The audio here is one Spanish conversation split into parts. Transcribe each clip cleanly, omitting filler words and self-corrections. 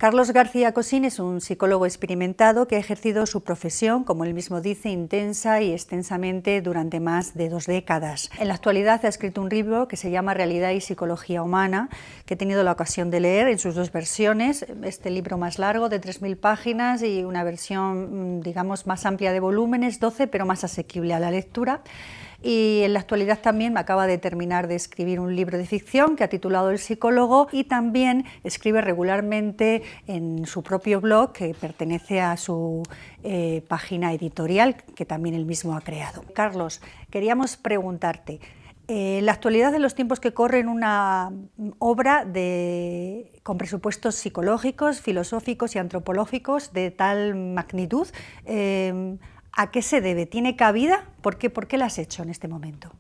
Carlos García Cosín es un psicólogo experimentado que ha ejercido su profesión, como él mismo dice, intensa y extensamente durante más de 2 décadas. En la actualidad ha escrito un libro que se llama Realidad y Psicología Humana, que he tenido la ocasión de leer en sus 2 versiones, este libro más largo de 3000 páginas y una versión, digamos, más amplia de volúmenes, 12, pero más asequible a la lectura. Y en la actualidad también me acaba de terminar de escribir un libro de ficción que ha titulado El psicólogo, y también escribe regularmente en su propio blog que pertenece a su página editorial que también él mismo ha creado. Carlos, queríamos preguntarte, en la actualidad de los tiempos que corren, una obra con presupuestos psicológicos, filosóficos y antropológicos de tal magnitud, ¿a qué se debe? ¿Tiene cabida? ¿Por qué la has hecho en este momento?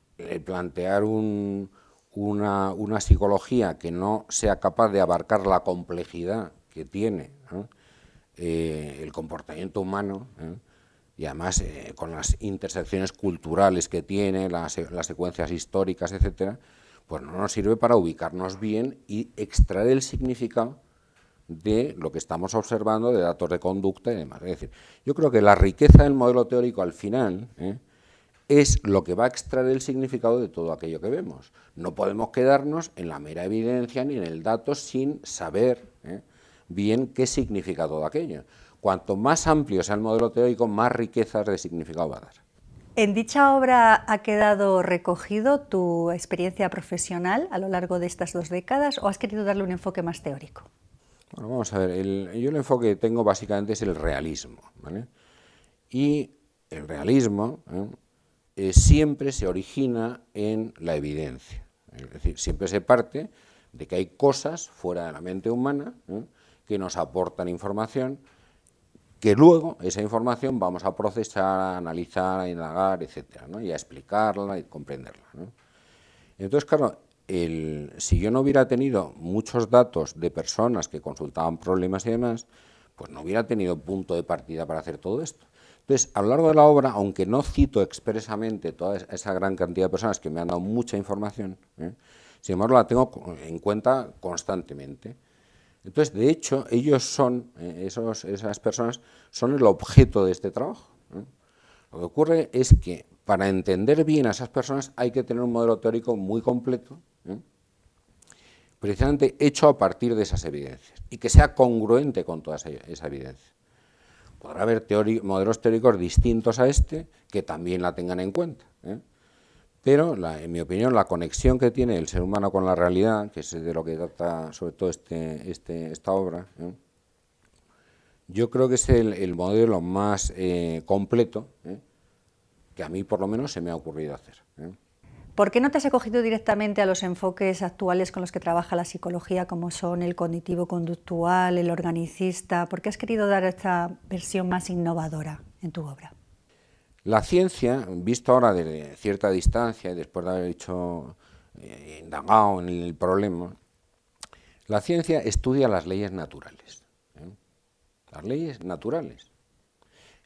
Plantear una psicología que no sea capaz de abarcar la complejidad que tiene, ¿no?, el comportamiento humano, y además con las intersecciones culturales que tiene, las secuencias históricas, etcétera, pues no nos sirve para ubicarnos bien y extraer el significado de lo que estamos observando, de datos de conducta y demás. Es decir, yo creo que la riqueza del modelo teórico al final es lo que va a extraer el significado de todo aquello que vemos. No podemos quedarnos en la mera evidencia ni en el dato sin saber bien qué significa todo aquello. Cuanto más amplio sea el modelo teórico, más riquezas de significado va a dar. ¿En dicha obra ha quedado recogido tu experiencia profesional a lo largo de estas 2 décadas o has querido darle un enfoque más teórico? Bueno, vamos a ver, yo el enfoque que tengo básicamente es el realismo, ¿vale? Y el realismo siempre se origina en la evidencia, es decir, siempre se parte de que hay cosas fuera de la mente humana que nos aportan información, que luego esa información vamos a procesar, a analizar, a indagar, etcétera, ¿no?, y a explicarla y comprenderla, ¿no? Entonces, claro, si yo no hubiera tenido muchos datos de personas que consultaban problemas y demás, pues no hubiera tenido punto de partida para hacer todo esto. Entonces, a lo largo de la obra, aunque no cito expresamente toda esa gran cantidad de personas que me han dado mucha información, sin embargo la tengo en cuenta constantemente. Entonces, de hecho, ellos son, esas personas, son el objeto de este trabajo. Lo que ocurre es que para entender bien a esas personas hay que tener un modelo teórico muy completo, precisamente hecho a partir de esas evidencias, y que sea congruente con toda esa evidencia. Podrá haber modelos teóricos distintos a este que también la tengan en cuenta, pero en mi opinión la conexión que tiene el ser humano con la realidad, que es de lo que trata sobre todo esta obra, yo creo que es el modelo más completo que a mí por lo menos se me ha ocurrido hacer. ¿Por qué no te has acogido directamente a los enfoques actuales con los que trabaja la psicología, como son el cognitivo-conductual, el organicista? ¿Por qué has querido dar esta versión más innovadora en tu obra? La ciencia, visto ahora desde cierta distancia y después de haber indagado en el problema, la ciencia estudia las leyes naturales. Las leyes naturales.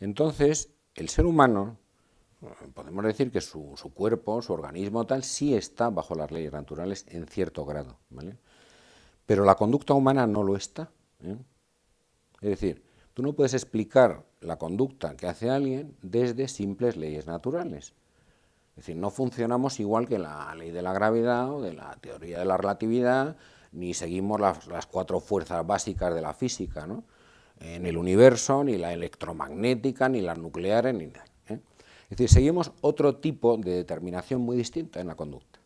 Entonces, el ser humano, podemos decir que su cuerpo, su organismo tal, sí está bajo las leyes naturales en cierto grado, ¿vale? Pero la conducta humana no lo está. Es decir, tú no puedes explicar la conducta que hace alguien desde simples leyes naturales. Es decir, no funcionamos igual que la ley de la gravedad o de la teoría de la relatividad, ni seguimos las 4 fuerzas básicas de la física, ¿no?, en el universo, ni la electromagnética, ni las nucleares, ni nada. Es decir, seguimos otro tipo de determinación muy distinta en la conducta.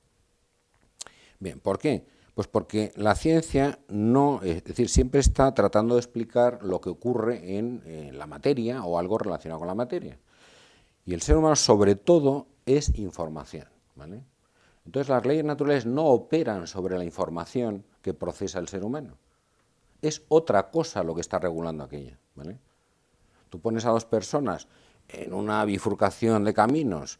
Bien, ¿por qué? Pues porque la ciencia es decir, siempre está tratando de explicar lo que ocurre en la materia o algo relacionado con la materia. Y el ser humano, sobre todo, es información, ¿vale? Entonces, las leyes naturales no operan sobre la información que procesa el ser humano. Es otra cosa lo que está regulando aquello, ¿vale? Tú pones a 2 personas en una bifurcación de caminos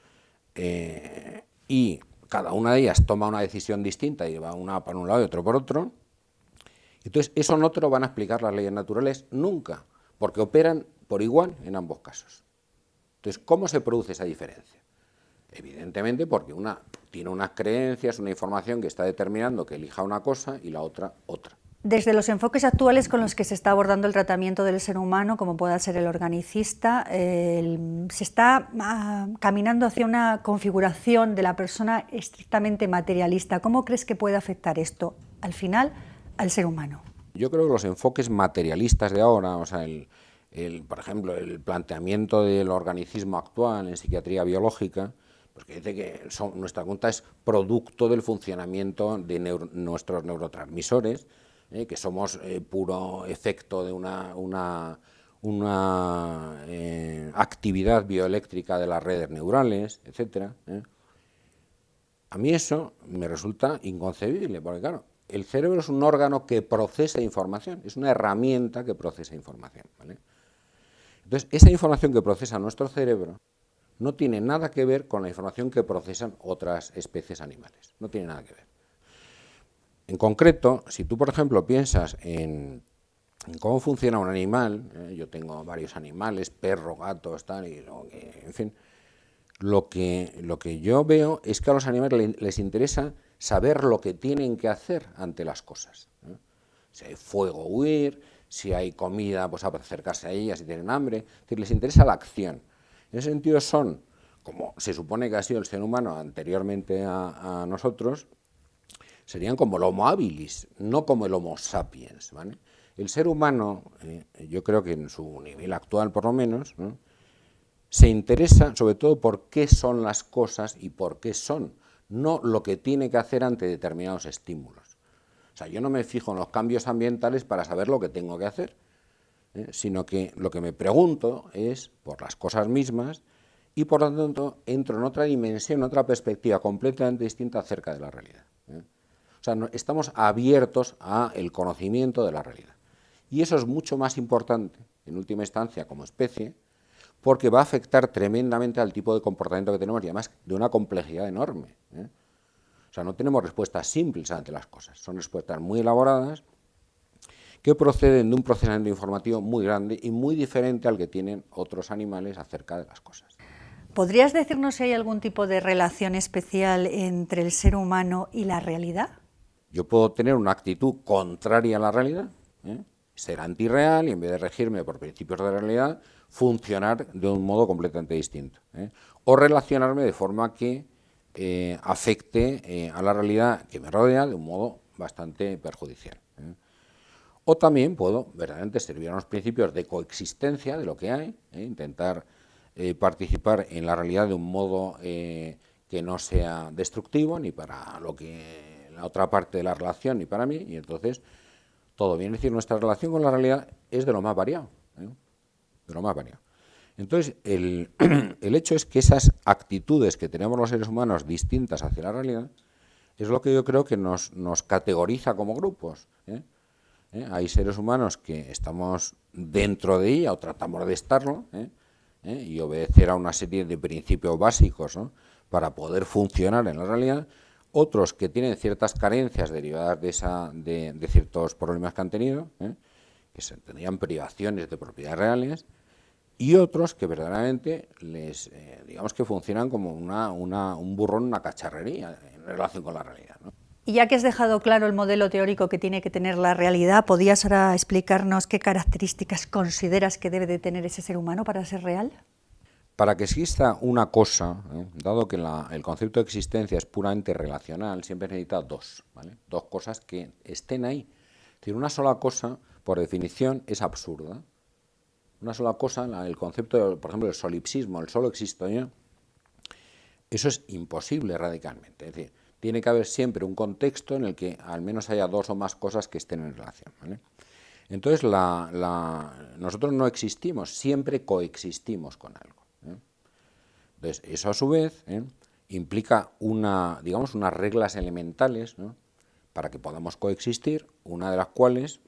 y cada una de ellas toma una decisión distinta y va una por un lado y otro por otro, entonces eso no te lo van a explicar las leyes naturales nunca, porque operan por igual en ambos casos. Entonces, ¿cómo se produce esa diferencia? Evidentemente porque una tiene unas creencias, una información que está determinando que elija una cosa y la otra, otra. Desde los enfoques actuales con los que se está abordando el tratamiento del ser humano, como pueda ser el organicista, se está caminando hacia una configuración de la persona estrictamente materialista. ¿Cómo crees que puede afectar esto, al final, al ser humano? Yo creo que los enfoques materialistas de ahora, o sea, por ejemplo, el planteamiento del organicismo actual en psiquiatría biológica, pues que dice que nuestra conducta es producto del funcionamiento de nuestros neurotransmisores, que somos puro efecto de una actividad bioeléctrica de las redes neurales, etcétera. A mí eso me resulta inconcebible, porque claro, el cerebro es un órgano que procesa información, es una herramienta que procesa información, ¿vale? Entonces, esa información que procesa nuestro cerebro no tiene nada que ver con la información que procesan otras especies animales, no tiene nada que ver. En concreto, si tú, por ejemplo, piensas en cómo funciona un animal, yo tengo varios animales, perros, gatos, tal, en fin, lo que yo veo es que a los animales les interesa saber lo que tienen que hacer ante las cosas. Si hay fuego, huir, si hay comida, pues acercarse a ella, si tienen hambre, es decir, les interesa la acción. En ese sentido son, como se supone que ha sido el ser humano anteriormente a nosotros, serían como el Homo habilis, no como el Homo sapiens, ¿vale? El ser humano, yo creo que en su nivel actual por lo menos, ¿no?, se interesa sobre todo por qué son las cosas y por qué son, no lo que tiene que hacer ante determinados estímulos. O sea, yo no me fijo en los cambios ambientales para saber lo que tengo que hacer, sino que lo que me pregunto es por las cosas mismas y por lo tanto entro en otra dimensión, otra perspectiva completamente distinta acerca de la realidad. O sea, estamos abiertos al conocimiento de la realidad. Y eso es mucho más importante, en última instancia, como especie, porque va a afectar tremendamente al tipo de comportamiento que tenemos y además de una complejidad enorme. O sea, no tenemos respuestas simples ante las cosas, son respuestas muy elaboradas que proceden de un procesamiento informativo muy grande y muy diferente al que tienen otros animales acerca de las cosas. ¿Podrías decirnos si hay algún tipo de relación especial entre el ser humano y la realidad? Yo puedo tener una actitud contraria a la realidad, ser antirreal y en vez de regirme por principios de la realidad, funcionar de un modo completamente distinto. O relacionarme de forma que afecte a la realidad que me rodea de un modo bastante perjudicial. O también puedo verdaderamente servir a unos principios de coexistencia de lo que hay, intentar participar en la realidad de un modo que no sea destructivo ni para la otra parte de la relación ni para mí, y entonces todo bien. Es decir, nuestra relación con la realidad es de lo más variado, de lo más variado. Entonces, el hecho es que esas actitudes que tenemos los seres humanos distintas hacia la realidad es lo que yo creo que nos categoriza como grupos. Hay seres humanos que estamos dentro de ella o tratamos de estarlo, y obedecer a una serie de principios básicos, ¿no?, para poder funcionar en la realidad. Otros que tienen ciertas carencias derivadas de ciertos problemas que han tenido, que se tendrían privaciones de propiedades reales, y otros que verdaderamente digamos que funcionan como un burro en una cacharrería en relación con la realidad, ¿no? Y ya que has dejado claro el modelo teórico que tiene que tener la realidad, ¿podrías ahora explicarnos qué características consideras que debe de tener ese ser humano para ser real? Para que exista una cosa, dado que el concepto de existencia es puramente relacional, siempre necesita dos, ¿vale? Dos cosas que estén ahí. Es decir, una sola cosa, por definición, es absurda. Una sola cosa, el concepto, por ejemplo, del solipsismo, el solo existo yo, eso es imposible radicalmente. Es decir, tiene que haber siempre un contexto en el que al menos haya dos o más cosas que estén en relación, ¿vale? Entonces, nosotros no existimos, siempre coexistimos con algo. Entonces, eso a su vez implica digamos, unas reglas elementales, ¿no?, para que podamos coexistir, una de las cuales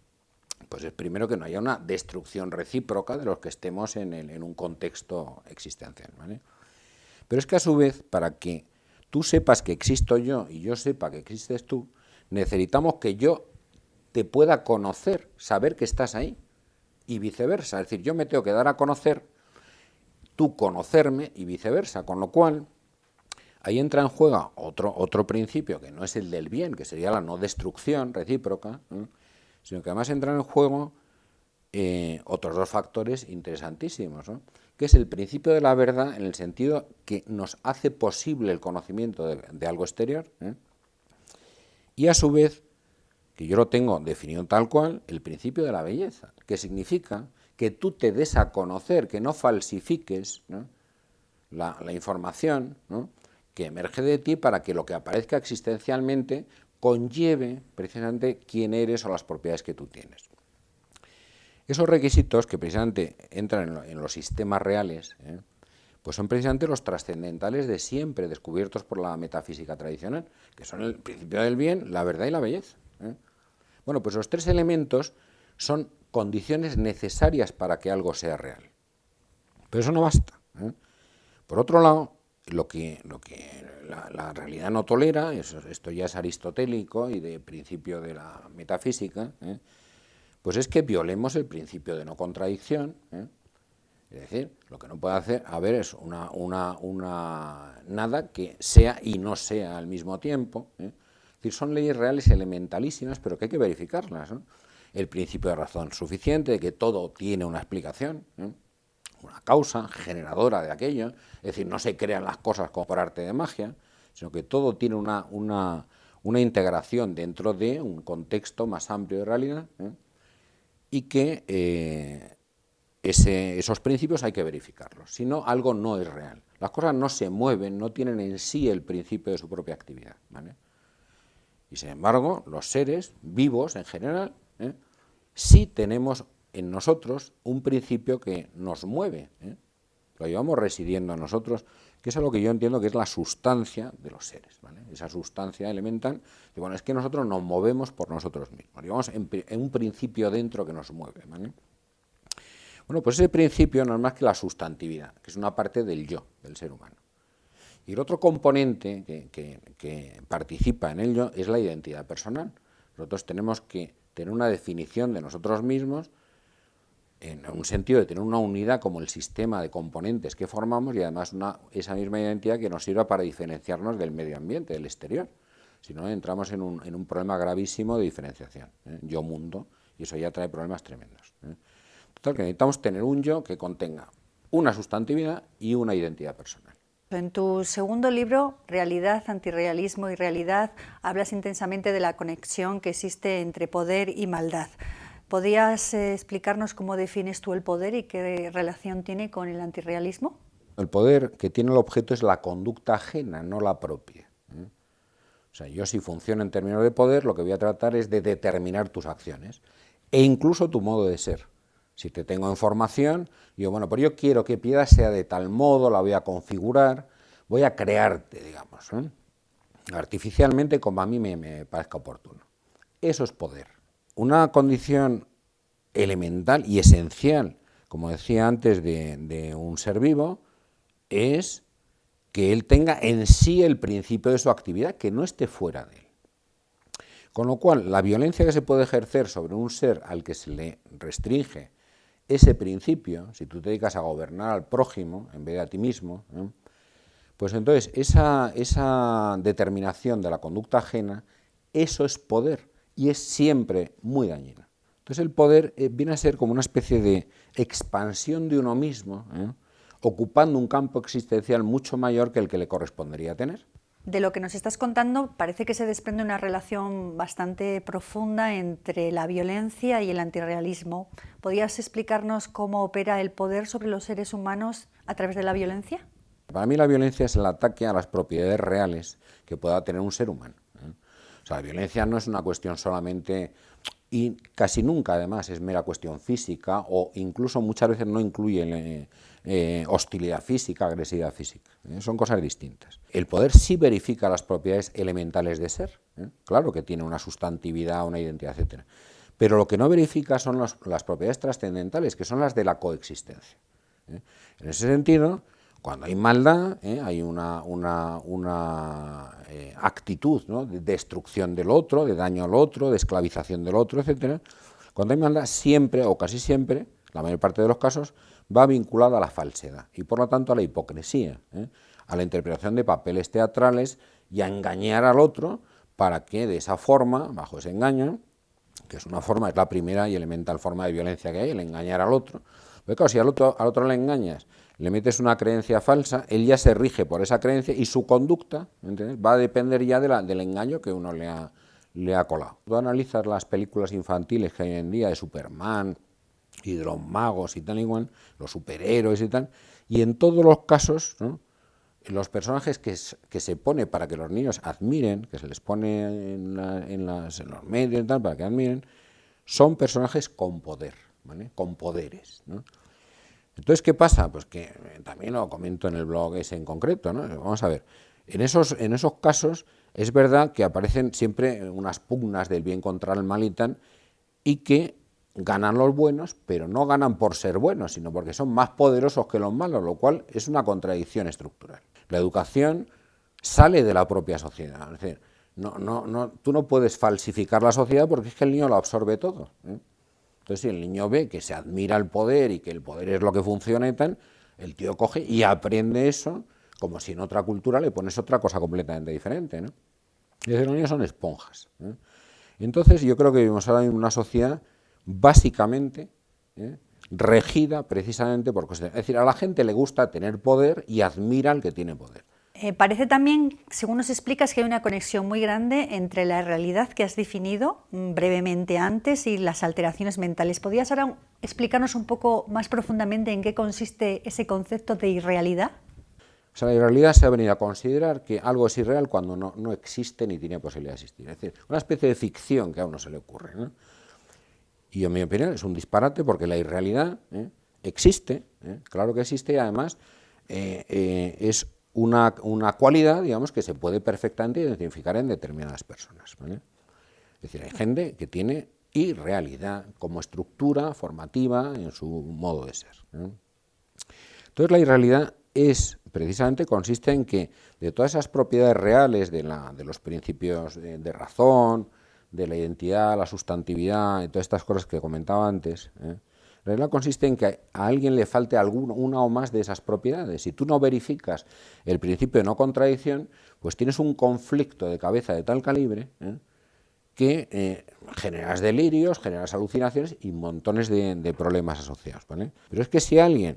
pues es primero que no haya una destrucción recíproca de los que estemos en un contexto existencial, ¿vale? Pero es que a su vez, para que tú sepas que existo yo y yo sepa que existes tú, necesitamos que yo te pueda conocer, saber que estás ahí, y viceversa. Es decir, yo me tengo que dar a conocer, tú conocerme y viceversa, con lo cual ahí entra en juego otro principio que no es el del bien, que sería la no destrucción recíproca, sino que además entran en juego otros dos factores interesantísimos, ¿no? Que es el principio de la verdad en el sentido que nos hace posible el conocimiento de algo exterior, y a su vez, que yo lo tengo definido tal cual, el principio de la belleza, que significa que tú te des a conocer, que no falsifiques, ¿no?, la información, ¿no?, que emerge de ti para que lo que aparezca existencialmente conlleve precisamente quién eres o las propiedades que tú tienes. Esos requisitos que precisamente entran en los sistemas reales, pues son precisamente los trascendentales de siempre, descubiertos por la metafísica tradicional, que son el principio del bien, la verdad y la belleza. Bueno, pues los tres elementos son condiciones necesarias para que algo sea real. Pero eso no basta. Por otro lado, lo que la realidad no tolera, esto ya es aristotélico y de principio de la metafísica, pues es que violemos el principio de no contradicción. Es decir, lo que no puede haber es nada que sea y no sea al mismo tiempo. Es decir, son leyes reales elementalísimas, pero que hay que verificarlas, ¿no? El principio de razón suficiente, de que todo tiene una explicación, una causa generadora de aquello. Es decir, no se crean las cosas como por arte de magia, sino que todo tiene una integración dentro de un contexto más amplio de realidad, y que esos principios hay que verificarlos, si no, algo no es real. Las cosas no se mueven, no tienen en sí el principio de su propia actividad, ¿vale? Y sin embargo, los seres vivos en general, sí tenemos en nosotros un principio que nos mueve, lo llevamos residiendo en nosotros, que es algo que yo entiendo que es la sustancia de los seres, ¿vale? Esa sustancia elemental, que bueno, es que nosotros nos movemos por nosotros mismos, llevamos en un principio dentro que nos mueve, ¿vale? Bueno, pues ese principio no es más que la sustantividad, que es una parte del yo, del ser humano. Y el otro componente que participa en el yo es la identidad personal. Nosotros tenemos que tener una definición de nosotros mismos en un sentido de tener una unidad como el sistema de componentes que formamos y además esa misma identidad que nos sirva para diferenciarnos del medio ambiente, del exterior. Si no, entramos en un problema gravísimo de diferenciación, yo-mundo, y eso ya trae problemas tremendos. Total, que necesitamos tener un yo que contenga una sustantividad y una identidad personal. En tu segundo libro, Realidad, Antirrealismo y Realidad, hablas intensamente de la conexión que existe entre poder y maldad. ¿Podrías explicarnos cómo defines tú el poder y qué relación tiene con el antirrealismo? El poder que tiene el objeto es la conducta ajena, no la propia. O sea, yo si funciono en términos de poder, lo que voy a tratar es de determinar tus acciones e incluso tu modo de ser. Si te tengo en formación, digo, bueno, pero yo quiero que Piedad sea de tal modo, la voy a configurar, voy a crearte, digamos, artificialmente como a mí me parezca oportuno. Eso es poder. Una condición elemental y esencial, como decía antes, de un ser vivo, es que él tenga en sí el principio de su actividad, que no esté fuera de él. Con lo cual, la violencia que se puede ejercer sobre un ser al que se le restringe ese principio, si tú te dedicas a gobernar al prójimo en vez de a ti mismo, pues entonces esa determinación de la conducta ajena, eso es poder y es siempre muy dañino. Entonces el poder viene a ser como una especie de expansión de uno mismo, ocupando un campo existencial mucho mayor que el que le correspondería tener. De lo que nos estás contando, parece que se desprende una relación bastante profunda entre la violencia y el antirrealismo. ¿Podrías explicarnos cómo opera el poder sobre los seres humanos a través de la violencia? Para mí la violencia es el ataque a las propiedades reales que pueda tener un ser humano. O sea, la violencia no es una cuestión solamente, y casi nunca además es mera cuestión física, o incluso muchas veces no incluye hostilidad física, agresividad física. Son cosas distintas. El poder sí verifica las propiedades elementales de ser, claro que tiene una sustantividad, una identidad, etc. Pero lo que no verifica son las propiedades trascendentales, que son las de la coexistencia. En ese sentido, cuando hay maldad, hay una actitud, ¿no?, de destrucción del otro, de daño al otro, de esclavización del otro, etc. Cuando hay maldad, siempre o casi siempre, la mayor parte de los casos, va vinculada a la falsedad y por lo tanto a la hipocresía, a la interpretación de papeles teatrales y a engañar al otro para que de esa forma, bajo ese engaño, que es una forma, es la primera y elemental forma de violencia que hay, el engañar al otro. Pero claro, si al otro le engañas, le metes una creencia falsa, él ya se rige por esa creencia y su conducta, ¿entiendes?, va a depender ya del engaño que uno le ha colado. Tú analizas las películas infantiles que hay hoy en día de Superman y de los magos y tal y cual, los superhéroes y tal, y en todos los casos, ¿no?, los personajes que se pone para que los niños admiren, que se les pone en los medios y tal, para que admiren, son personajes con poder, ¿vale?, con poderes, ¿no? Entonces, ¿qué pasa? Pues que también lo comento en el blog ese en concreto, ¿no? Vamos a ver, en esos casos es verdad que aparecen siempre unas pugnas del bien contra el mal y tal, y que ganan los buenos, pero no ganan por ser buenos, sino porque son más poderosos que los malos, lo cual es una contradicción estructural. La educación sale de la propia sociedad, es decir, tú no puedes falsificar la sociedad porque es que el niño lo absorbe todo, ¿eh? Entonces, si el niño ve que se admira el poder y que el poder es lo que funciona y tal, el tío coge y aprende eso, como si en otra cultura le pones otra cosa completamente diferente, ¿no? Y los niños son esponjas, ¿eh? Entonces, yo creo que vivimos ahora en una sociedad básicamente, ¿eh?, regida precisamente por cosas. Es decir, a la gente le gusta tener poder y admira al que tiene poder. Parece también, según nos explicas, que hay una conexión muy grande entre la realidad que has definido brevemente antes y las alteraciones mentales. ¿Podrías ahora explicarnos un poco más profundamente en qué consiste ese concepto de irrealidad? O sea, la irrealidad se ha venido a considerar que algo es irreal cuando no existe ni tiene posibilidad de existir. Es decir, una especie de ficción que a uno se le ocurre, ¿no? Y en mi opinión es un disparate porque la irrealidad existe, claro que existe, y además es una cualidad, digamos, que se puede perfectamente identificar en determinadas personas, ¿vale? Es decir, hay gente que tiene irrealidad como estructura formativa en su modo de ser, ¿eh? Entonces la irrealidad precisamente consiste en que de todas esas propiedades reales de los principios de razón, de la identidad, la sustantividad y todas estas cosas que comentaba antes, la realidad consiste en que a alguien le falte una o más de esas propiedades. Si tú no verificas el principio de no contradicción, pues tienes un conflicto de cabeza de tal calibre, que generas delirios, generas alucinaciones y montones de problemas asociados, ¿vale? Pero es que si alguien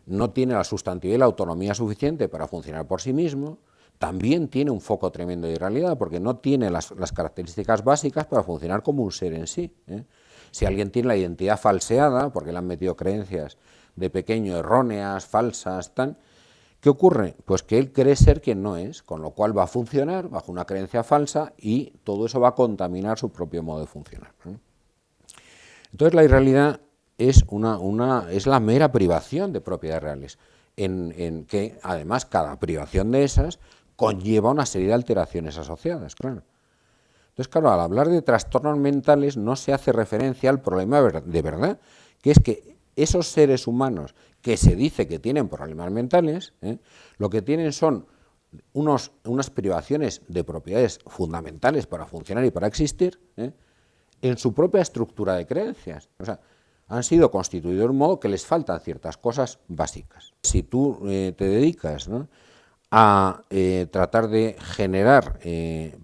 no tiene la sustantividad y la autonomía suficiente para funcionar por sí mismo, también tiene un foco tremendo de irrealidad, porque no tiene las características básicas para funcionar como un ser en sí, ¿eh? Si alguien tiene la identidad falseada, porque le han metido creencias de pequeño erróneas, falsas, ¿qué ocurre? Pues que él cree ser quien no es, con lo cual va a funcionar bajo una creencia falsa y todo eso va a contaminar su propio modo de funcionar, ¿eh? Entonces la irrealidad es la mera privación de propiedades reales, en que además cada privación de esas conlleva una serie de alteraciones asociadas, claro. Entonces, claro, al hablar de trastornos mentales no se hace referencia al problema de verdad, que es que esos seres humanos que se dice que tienen problemas mentales, lo que tienen son unas privaciones de propiedades fundamentales para funcionar y para existir, en su propia estructura de creencias. O sea, han sido constituidos de un modo que les faltan ciertas cosas básicas. Si tú te dedicas, ¿no?, a tratar de generar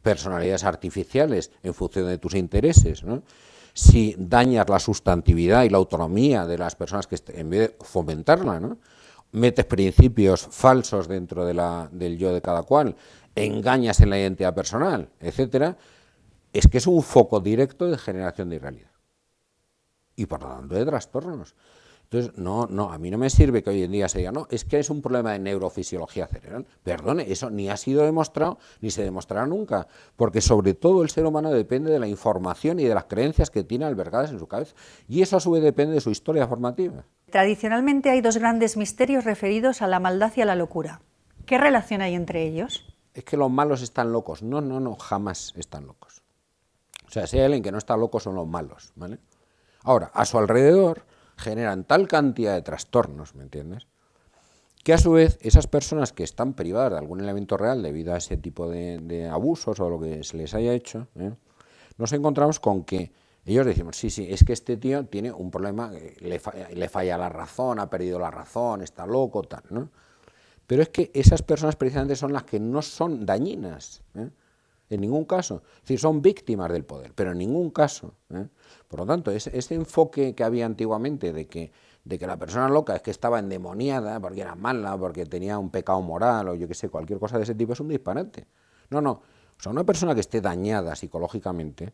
personalidades artificiales en función de tus intereses, ¿no?, si dañas la sustantividad y la autonomía de las personas, que en vez de fomentarla, ¿no?, metes principios falsos dentro del yo de cada cual, engañas en la identidad personal, etcétera, es que es un foco directo de generación de irrealidad y por lo tanto de trastornos. Entonces, a mí no me sirve que hoy en día se diga, no, es que es un problema de neurofisiología cerebral. Perdone, eso ni ha sido demostrado, ni se demostrará nunca, porque sobre todo el ser humano depende de la información y de las creencias que tiene albergadas en su cabeza, y eso a su vez depende de su historia formativa. Tradicionalmente hay dos grandes misterios referidos a la maldad y a la locura. ¿Qué relación hay entre ellos? Es que los malos están locos. No, jamás están locos. O sea, si hay alguien que no está loco, son los malos, ¿vale? Ahora, a su alrededor generan tal cantidad de trastornos, ¿me entiendes?, que a su vez esas personas que están privadas de algún elemento real debido a ese tipo de abusos o lo que se les haya hecho, nos encontramos con que ellos decimos, sí, es que este tío tiene un problema, le falla la razón, ha perdido la razón, está loco, tal, ¿no? Pero es que esas personas precisamente son las que no son dañinas, en ningún caso. Es decir, son víctimas del poder, pero en ningún caso. Por lo tanto, ese enfoque que había antiguamente de que la persona loca es que estaba endemoniada, porque era mala, porque tenía un pecado moral, o yo qué sé, cualquier cosa de ese tipo, es un disparate. No, no. O sea, una persona que esté dañada psicológicamente,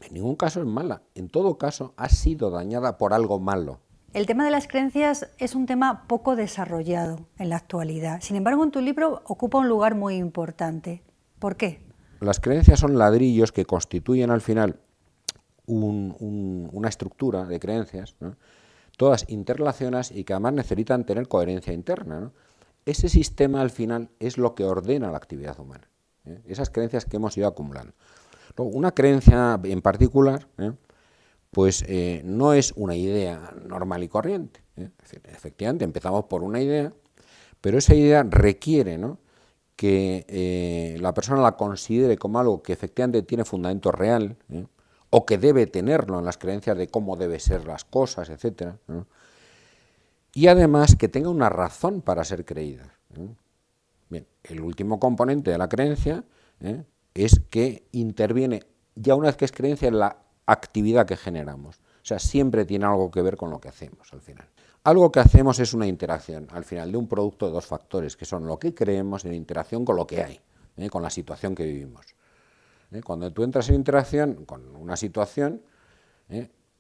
en ningún caso es mala. En todo caso, ha sido dañada por algo malo. El tema de las creencias es un tema poco desarrollado en la actualidad. Sin embargo, en tu libro ocupa un lugar muy importante. ¿Por qué? Las creencias son ladrillos que constituyen al final una estructura de creencias, ¿no? Todas interrelacionadas y que además necesitan tener coherencia interna, ¿no? Ese sistema al final es lo que ordena la actividad humana, esas creencias que hemos ido acumulando. Luego, una creencia en particular, pues no es una idea normal y corriente. Efectivamente, empezamos por una idea, pero esa idea requiere, ¿no?, que la persona la considere como algo que efectivamente tiene fundamento real, o que debe tenerlo en las creencias de cómo deben ser las cosas, etcétera, y además que tenga una razón para ser creída. Bien, el último componente de la creencia es que interviene, ya una vez que es creencia, en la actividad que generamos. O sea, siempre tiene algo que ver con lo que hacemos al final. Algo que hacemos es una interacción, al final, de un producto de dos factores, que son lo que creemos en interacción con lo que hay, con la situación que vivimos. Cuando tú entras en interacción con una situación,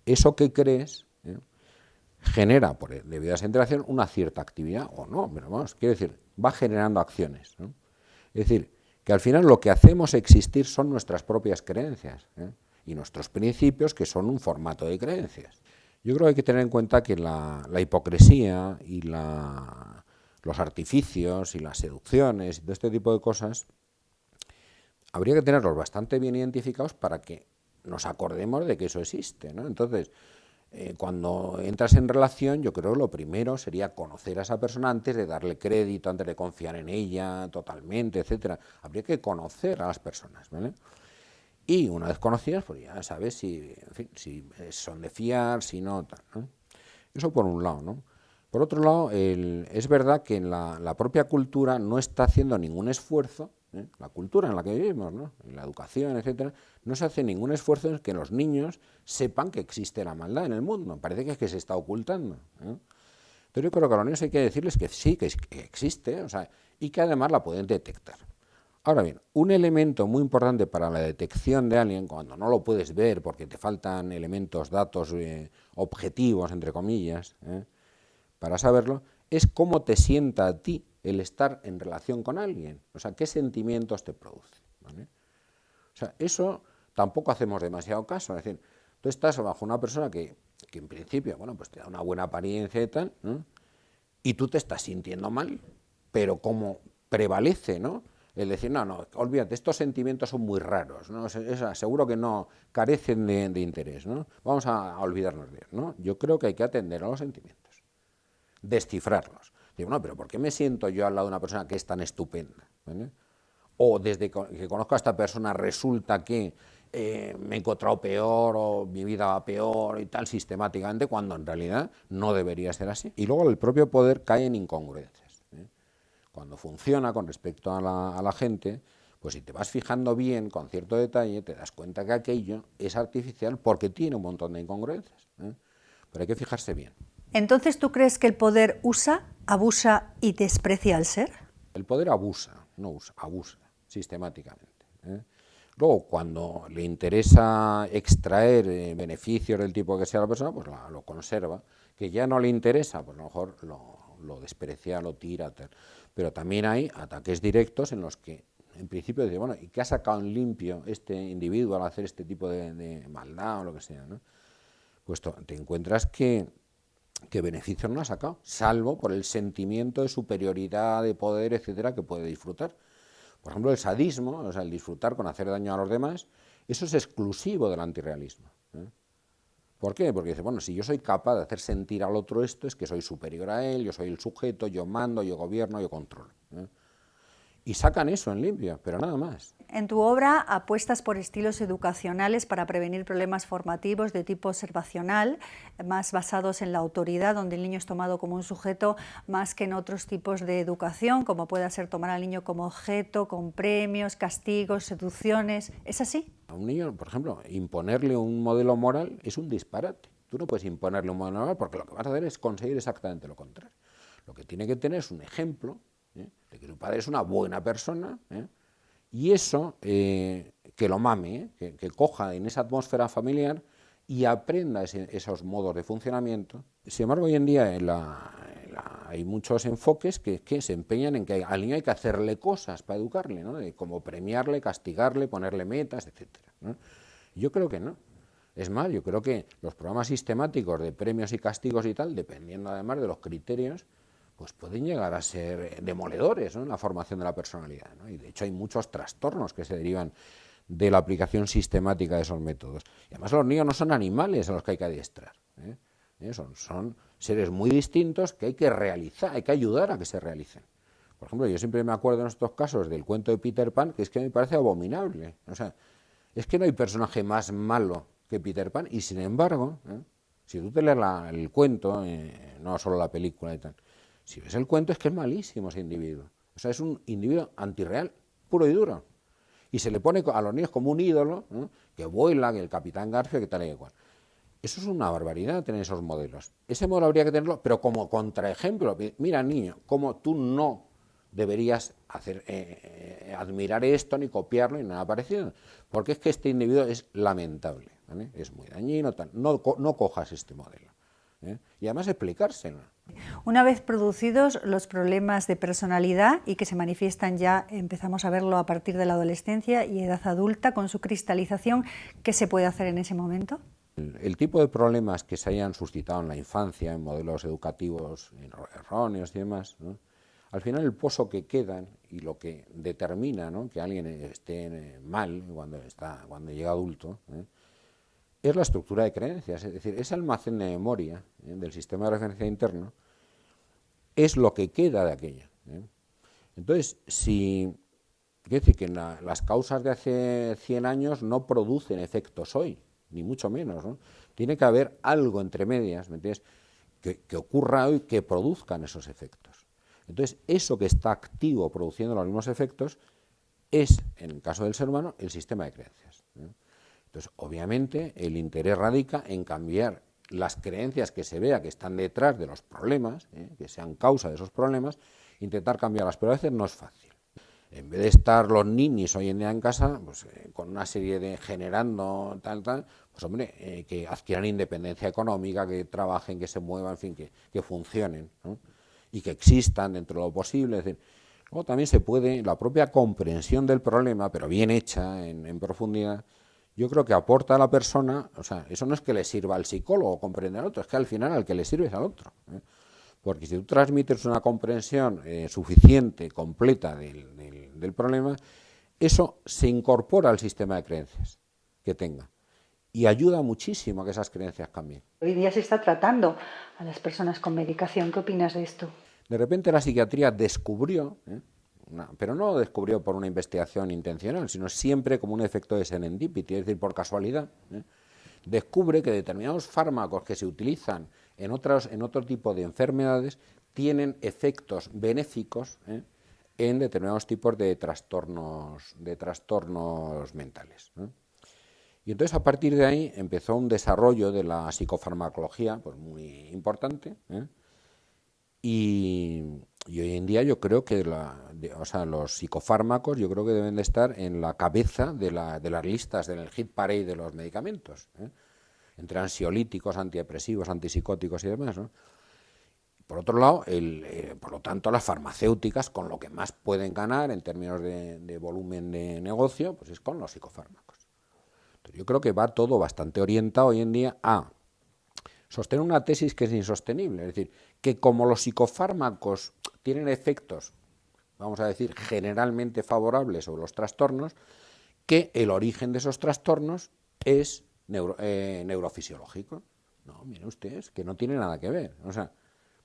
eso que crees genera, debido a esa interacción, una cierta actividad, o no, pero vamos, quiere decir, va generando acciones, ¿no? Es decir, que al final lo que hacemos existir son nuestras propias creencias, y nuestros principios, que son un formato de creencias. Yo creo que hay que tener en cuenta que la hipocresía y los artificios y las seducciones y todo este tipo de cosas habría que tenerlos bastante bien identificados para que nos acordemos de que eso existe, ¿no? Entonces, cuando entras en relación, yo creo que lo primero sería conocer a esa persona antes de darle crédito, antes de confiar en ella totalmente, etcétera. Habría que conocer a las personas, ¿vale? Y una vez conocidas, pues ya sabes si, en fin, si son de fiar, si no, tal, ¿no? Eso por un lado, ¿no? Por otro lado, es verdad que en la propia cultura no está haciendo ningún esfuerzo, la cultura en la que vivimos, ¿no?, en la educación, etcétera, no se hace ningún esfuerzo en que los niños sepan que existe la maldad en el mundo. Parece que es que se está ocultando, Pero yo creo que a los niños hay que decirles que sí, que existe, o sea, y que además la pueden detectar. Ahora bien, un elemento muy importante para la detección de alguien, cuando no lo puedes ver porque te faltan elementos, datos objetivos, entre comillas, para saberlo, es cómo te sienta a ti el estar en relación con alguien, o sea, qué sentimientos te produce, ¿vale? O sea, eso tampoco hacemos demasiado caso, es decir, tú estás bajo una persona que en principio, bueno, pues te da una buena apariencia y tal, ¿no?, y tú te estás sintiendo mal, pero como prevalece, ¿no?, el decir, no, olvídate, estos sentimientos son muy raros, ¿no?, seguro que no carecen de interés, ¿no?, vamos a olvidarnos de ellos, ¿no? Yo creo que hay que atender a los sentimientos, descifrarlos. Digo, no, pero ¿por qué me siento yo al lado de una persona que es tan estupenda? ¿Vale? O desde que conozco a esta persona resulta que me he encontrado peor o mi vida va peor y tal sistemáticamente, cuando en realidad no debería ser así. Y luego el propio poder cae en incongruencias. Cuando funciona con respecto a la gente, pues si te vas fijando bien, con cierto detalle, te das cuenta que aquello es artificial porque tiene un montón de incongruencias. Pero hay que fijarse bien. Entonces, ¿tú crees que el poder usa, abusa y desprecia al ser? El poder abusa, no usa, abusa sistemáticamente. Luego, cuando le interesa extraer beneficios del tipo que sea la persona, pues lo conserva. Que ya no le interesa, pues a lo mejor lo desprecia, lo tira, tal. Pero también hay ataques directos en los que, en principio, dice, bueno, ¿y qué ha sacado en limpio este individuo al hacer este tipo de maldad o lo que sea, ¿no? Pues te encuentras que beneficios no ha sacado, salvo por el sentimiento de superioridad, de poder, etcétera, que puede disfrutar. Por ejemplo, el sadismo, o sea, el disfrutar con hacer daño a los demás, eso es exclusivo del antirrealismo. ¿Por qué? Porque dice, bueno, si yo soy capaz de hacer sentir al otro esto, es que soy superior a él, yo soy el sujeto, yo mando, yo gobierno, yo controlo. y sacan eso en limpio, pero nada más. En tu obra apuestas por estilos educacionales para prevenir problemas formativos de tipo observacional, más basados en la autoridad, donde el niño es tomado como un sujeto más que en otros tipos de educación, como pueda ser tomar al niño como objeto, con premios, castigos, seducciones. ¿Es así? A un niño, por ejemplo, imponerle un modelo moral es un disparate. Tú no puedes imponerle un modelo moral porque lo que vas a hacer es conseguir exactamente lo contrario. Lo que tiene que tener es un ejemplo, de que tu padre es una buena persona, y eso, que lo mame, que coja en esa atmósfera familiar y aprenda esos modos de funcionamiento. Sin embargo, hoy en día hay muchos enfoques que se empeñan en que al niño hay que hacerle cosas para educarle, ¿no? Como premiarle, castigarle, ponerle metas, etcétera, ¿no? Yo creo que no. Es más, yo creo que los programas sistemáticos de premios y castigos y tal, dependiendo además de los criterios, pues pueden llegar a ser demoledores, ¿no?, en la formación de la personalidad, ¿no? Y de hecho hay muchos trastornos que se derivan de la aplicación sistemática de esos métodos. Y además los niños no son animales a los que hay que adiestrar, son seres muy distintos que hay que realizar, hay que ayudar a que se realicen. Por ejemplo, yo siempre me acuerdo en estos casos del cuento de Peter Pan, que es que me parece abominable. O sea, es que no hay personaje más malo que Peter Pan, y sin embargo, si tú te lees el cuento, no solo la película y tal, si ves el cuento es que es malísimo ese individuo. O sea, es un individuo antirreal, puro y duro. Y se le pone a los niños como un ídolo, ¿no?, que vuela, que el Capitán Garfio, que tal y cual. Eso es una barbaridad, tener esos modelos. Ese modelo habría que tenerlo, pero como contraejemplo. Mira, niño, como tú no deberías admirar esto, ni copiarlo, ni nada parecido. Porque es que este individuo es lamentable, ¿vale? Es muy dañino, tal. No cojas este modelo, y además explicárselo. Una vez producidos los problemas de personalidad y que se manifiestan ya, empezamos a verlo a partir de la adolescencia y edad adulta, con su cristalización, ¿qué se puede hacer en ese momento? El tipo de problemas que se hayan suscitado en la infancia, en modelos educativos erróneos y demás, ¿no?, al final el pozo que quedan y lo que determina, ¿no?, que alguien esté mal cuando llega adulto, es la estructura de creencias. Es decir, ese almacén de memoria del sistema de referencia interno es lo que queda de aquello. Entonces, quiero decir que las causas de hace 100 años no producen efectos hoy, ni mucho menos, ¿no? Tiene que haber algo entre medias, ¿me entiendes?, que ocurra hoy que produzcan esos efectos. Entonces, eso que está activo produciendo los mismos efectos es, en el caso del ser humano, el sistema de creencias. Entonces, obviamente, el interés radica en cambiar las creencias que se vea que están detrás de los problemas, que sean causa de esos problemas, intentar cambiarlas, pero a veces no es fácil. En vez de estar los ninis hoy en día en casa, pues con una serie de generando tal, pues hombre, que adquieran independencia económica, que trabajen, que se muevan, en fin, que funcionen, ¿no?, y que existan dentro de lo posible. Es decir, luego también se puede, la propia comprensión del problema, pero bien hecha, en profundidad, yo creo que aporta a la persona. O sea, eso no es que le sirva al psicólogo comprender al otro, es que al final al que le sirve es al otro, porque si tú transmites una comprensión suficiente, completa del problema, eso se incorpora al sistema de creencias que tenga y ayuda muchísimo a que esas creencias cambien. Hoy día se está tratando a las personas con medicación. ¿Qué opinas de esto? De repente la psiquiatría descubrió, pero no lo descubrió por una investigación intencional, sino siempre como un efecto de serendipity, es decir, por casualidad, descubre que determinados fármacos que se utilizan en otro tipo de enfermedades tienen efectos benéficos en determinados tipos de trastornos mentales. Y entonces a partir de ahí empezó un desarrollo de la psicofarmacología, pues muy importante, y hoy en día yo creo que los psicofármacos yo creo que deben de estar en la cabeza de las listas, del hit parade de los medicamentos, entre ansiolíticos, antidepresivos, antipsicóticos y demás, ¿no? Por otro lado, por lo tanto, las farmacéuticas, con lo que más pueden ganar en términos de volumen de negocio, pues es con los psicofármacos. Entonces, yo creo que va todo bastante orientado hoy en día a sostener una tesis que es insostenible, es decir, que como los psicofármacos tienen efectos, vamos a decir, generalmente favorables sobre los trastornos, que el origen de esos trastornos es neurofisiológico. No, mire usted, es que no tiene nada que ver. O sea,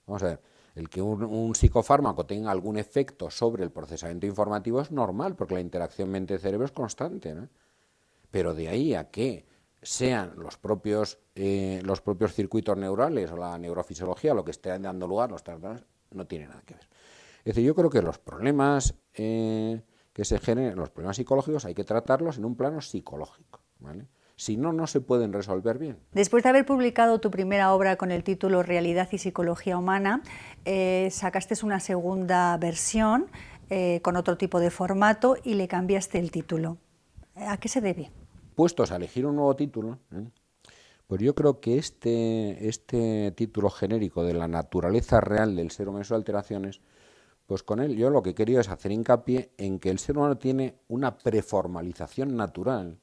Vamos a ver, el que un psicofármaco tenga algún efecto sobre el procesamiento informativo es normal, porque la interacción mente-cerebro es constante, ¿no? Pero de ahí a que sean los propios circuitos neurales o la neurofisiología lo que esté dando lugar, los trastornos, no tiene nada que ver. Es decir, yo creo que los problemas que se generen, los problemas psicológicos, hay que tratarlos en un plano psicológico, ¿vale? Si no, no se pueden resolver bien. Después de haber publicado tu primera obra con el título Realidad y Psicología Humana, sacaste una segunda versión con otro tipo de formato y le cambiaste el título. ¿A qué se debe? Puestos a elegir un nuevo título, pues yo creo que este título genérico de la naturaleza real del ser humano y sus alteraciones, pues con él yo lo que he querido es hacer hincapié en que el ser humano tiene una preformalización natural,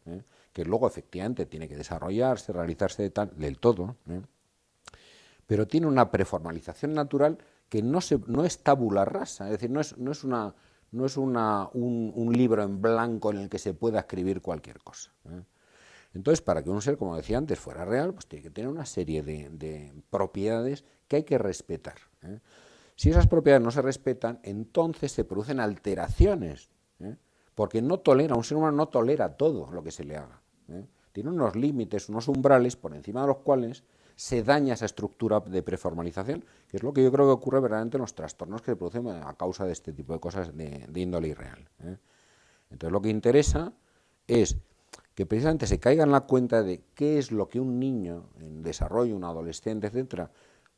que luego efectivamente tiene que desarrollarse, realizarse del todo, pero tiene una preformalización natural que no es tabula rasa, es decir, no es un libro en blanco en el que se pueda escribir cualquier cosa. Entonces, para que un ser, como decía antes, fuera real, pues tiene que tener una serie de propiedades que hay que respetar. Si esas propiedades no se respetan, entonces se producen alteraciones, porque un ser humano no tolera todo lo que se le haga. Tiene unos límites, unos umbrales por encima de los cuales se daña esa estructura de preformalización, que es lo que yo creo que ocurre verdaderamente en los trastornos que se producen a causa de este tipo de cosas de índole irreal. Entonces lo que interesa es que precisamente se caiga en la cuenta de qué es lo que un niño en desarrollo, un adolescente, etcétera,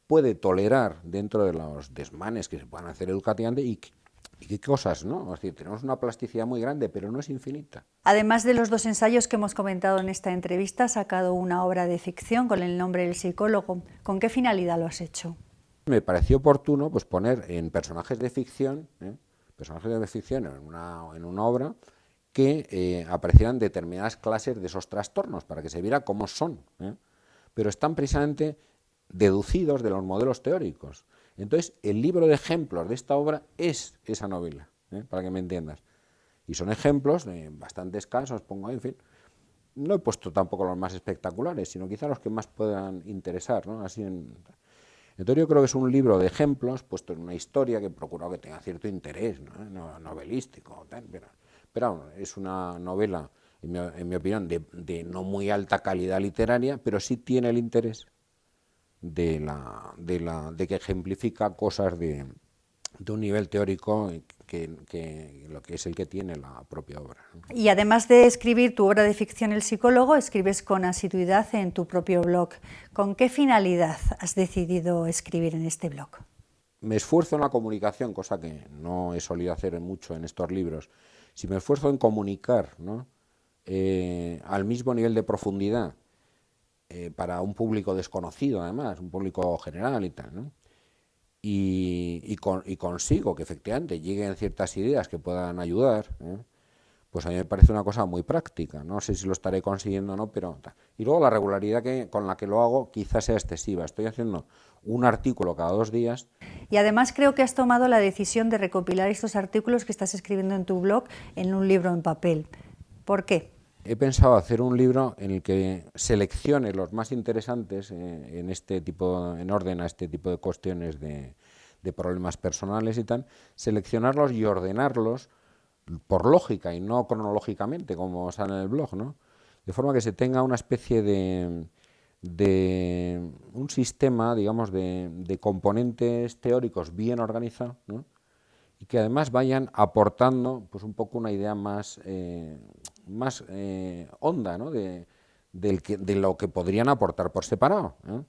puede tolerar dentro de los desmanes que se puedan hacer educativamente y qué cosas, ¿no? Es decir, tenemos una plasticidad muy grande, pero no es infinita. Además de los dos ensayos que hemos comentado en esta entrevista, has sacado una obra de ficción con el nombre El psicólogo. ¿Con qué finalidad lo has hecho? Me pareció oportuno pues poner en personajes de ficción en una obra que aparecieran determinadas clases de esos trastornos para que se viera cómo son, pero están precisamente deducidos de los modelos teóricos. Entonces, el libro de ejemplos de esta obra es esa novela, para que me entiendas. Y son ejemplos de bastantes casos, pongo ahí, en fin. No he puesto tampoco los más espectaculares, sino quizá los que más puedan interesar, ¿no? Entonces yo creo que es un libro de ejemplos puesto en una historia que he procurado que tenga cierto interés, ¿no? Novelístico, pero es una novela, en mi opinión, de no muy alta calidad literaria, pero sí tiene el interés de que ejemplifica cosas de un nivel teórico que lo que es el que tiene la propia obra. Y además de escribir tu obra de ficción El psicólogo, escribes con asiduidad en tu propio blog. ¿Con qué finalidad has decidido escribir en este blog? Me esfuerzo en la comunicación, cosa que no he solido hacer mucho en estos libros. Si me esfuerzo en comunicar, ¿no? Al mismo nivel de profundidad, para un público desconocido además, un público general y tal, ¿no? Y consigo que efectivamente lleguen ciertas ideas que puedan ayudar, pues a mí me parece una cosa muy práctica. No sé si lo estaré consiguiendo o no, pero... Y luego la regularidad con la que lo hago quizás sea excesiva. Estoy haciendo un artículo cada 2 días. Y además creo que has tomado la decisión de recopilar estos artículos que estás escribiendo en tu blog en un libro en papel. ¿Por qué? He pensado hacer un libro en el que seleccione los más interesantes en orden a este tipo de cuestiones de problemas personales y tal, seleccionarlos y ordenarlos por lógica y no cronológicamente, como sale en el blog, ¿no? De forma que se tenga una especie de un sistema, digamos, de componentes teóricos bien organizado, ¿no? Y que además vayan aportando pues un poco una idea más honda, ¿no? de lo que podrían aportar por separado, ¿no?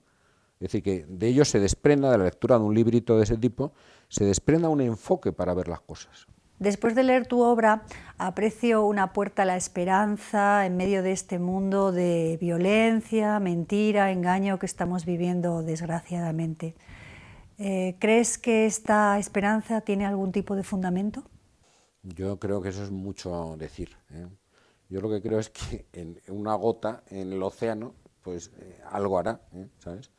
Es decir, que de ello se desprenda, de la lectura de un librito de ese tipo, se desprenda un enfoque para ver las cosas. Después de leer tu obra, aprecio una puerta a la esperanza en medio de este mundo de violencia, mentira, engaño que estamos viviendo desgraciadamente. ¿Crees que esta esperanza tiene algún tipo de fundamento? Yo creo que eso es mucho decir, Yo lo que creo es que en una gota en el océano, pues algo hará, ¿sabes?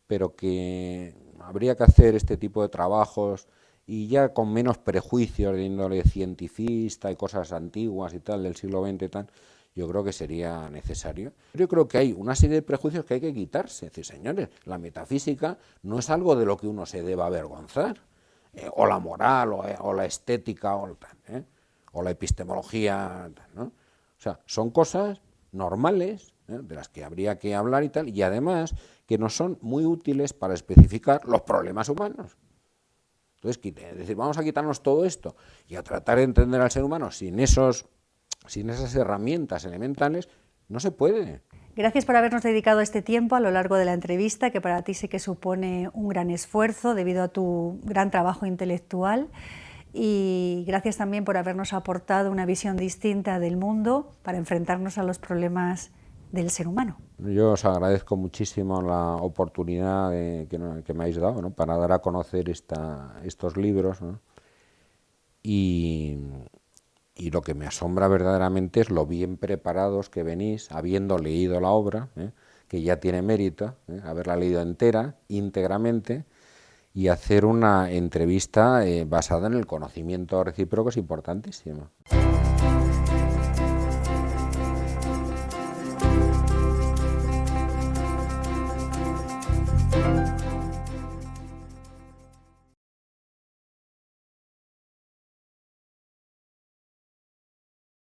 Pero que habría que hacer este tipo de trabajos y ya con menos prejuicios de índole cientifista y cosas antiguas y tal, del siglo XX y tal. yo creo que sería necesario. Yo creo que hay una serie de prejuicios que hay que quitarse. Es decir, señores, la metafísica no es algo de lo que uno se deba avergonzar, o la moral, o la estética, o la epistemología, ¿no? O sea, son cosas normales, de las que habría que hablar y tal, y además que nos son muy útiles para especificar los problemas humanos. Entonces, es decir, vamos a quitarnos todo esto y a tratar de entender al ser humano sin esas herramientas elementales, no se puede. Gracias por habernos dedicado este tiempo a lo largo de la entrevista, que para ti sé que supone un gran esfuerzo debido a tu gran trabajo intelectual. Y gracias también por habernos aportado una visión distinta del mundo para enfrentarnos a los problemas del ser humano. Yo os agradezco muchísimo la oportunidad que me habéis dado, ¿no?, para dar a conocer estos libros, ¿no? Y lo que me asombra verdaderamente es lo bien preparados que venís, habiendo leído la obra, que ya tiene mérito, haberla leído entera, íntegramente, y hacer una entrevista basada en el conocimiento recíproco es importantísimo.